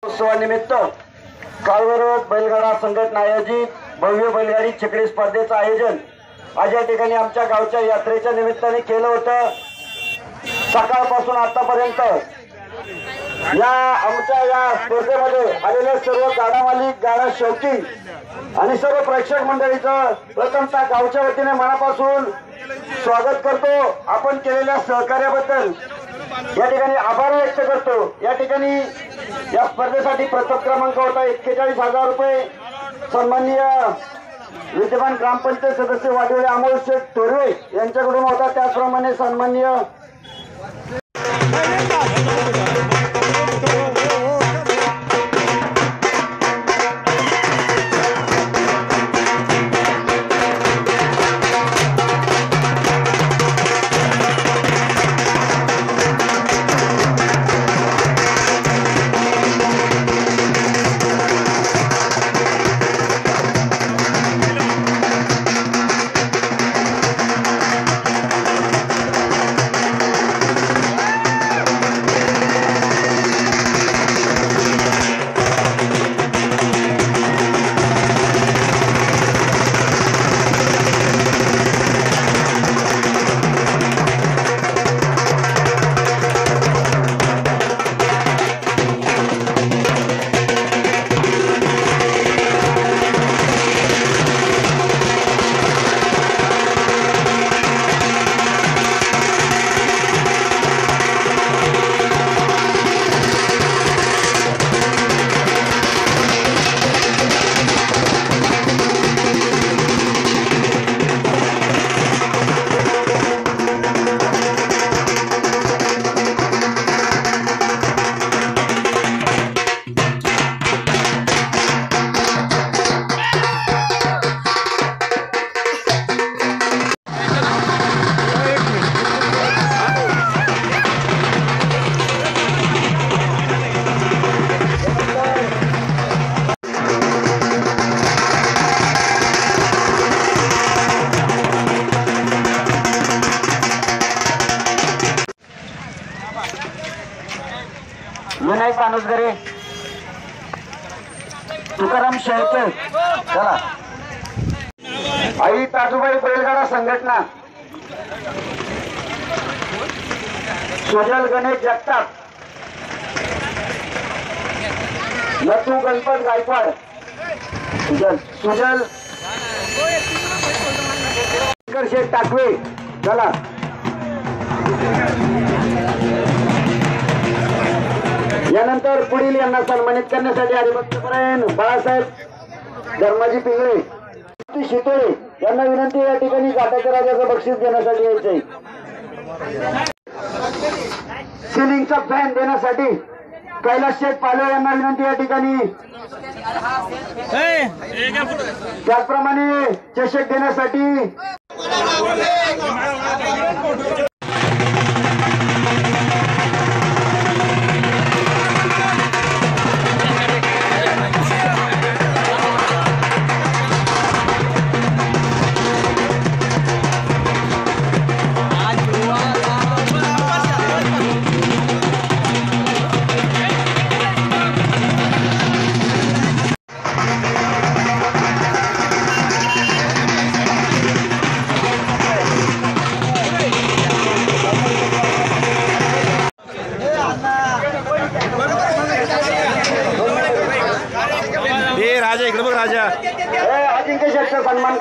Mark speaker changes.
Speaker 1: उत्सवानिमित्त काळभैरव बैलगाडा संघटना आयोजित भव्य बैलगाडी छकडी स्पर्धेचं आयोजन आज या ठिकाणी आमच्या गावच्या यात्रेच्या निमित्ताने केलं होतं। सकाळपासून आतापर्यंत आमच्या या स्पर्धेमध्ये आलेले सर्व गाडा मालिक, गाडा शौकी आणि सर्व प्रेक्षक मंडळीचं प्रथमतः गावच्या वतीने मनापासून स्वागत करतो। आपण केलेल्या सहकार्याबद्दल या ठिकाणी आभार व्यक्त करतो। या ठिकाणी या स्पर्धेसाठी प्रथम क्रमांक होता 41,000 रुपये सन्माननीय विद्यमान ग्रामपंचायत सदस्य वाडीवळे अमोल शेठ तोरवे यांच्याकडून होता। त्याचप्रमाणे सन्माननीय विनायक पानुसगरे, तुकाराम शेळके, चला आई ताजूबाई बैलगाडा संघटना, सुजल गणेश जगताप, लतू गणपत गायकवाड, सुजल शेठ टाकवे, चला यानंतर पुढील यांना सन्मानित करण्यासाठी हरिभक्तपरायण बाळासाहेब धर्माजी पिंगळे शितोळे यांना विनंती या ठिकाणी गाठाच्या राजाचं बक्षीस देण्यासाठी यायचंय। सिलिंगचा फॅन देण्यासाठी कैलास शेठ पालवे यांना विनंती या ठिकाणी। त्याचप्रमाणे चषक देण्यासाठी
Speaker 2: राजा इकडे बघ राजा
Speaker 1: अजिंक्य शेठचा सन्मान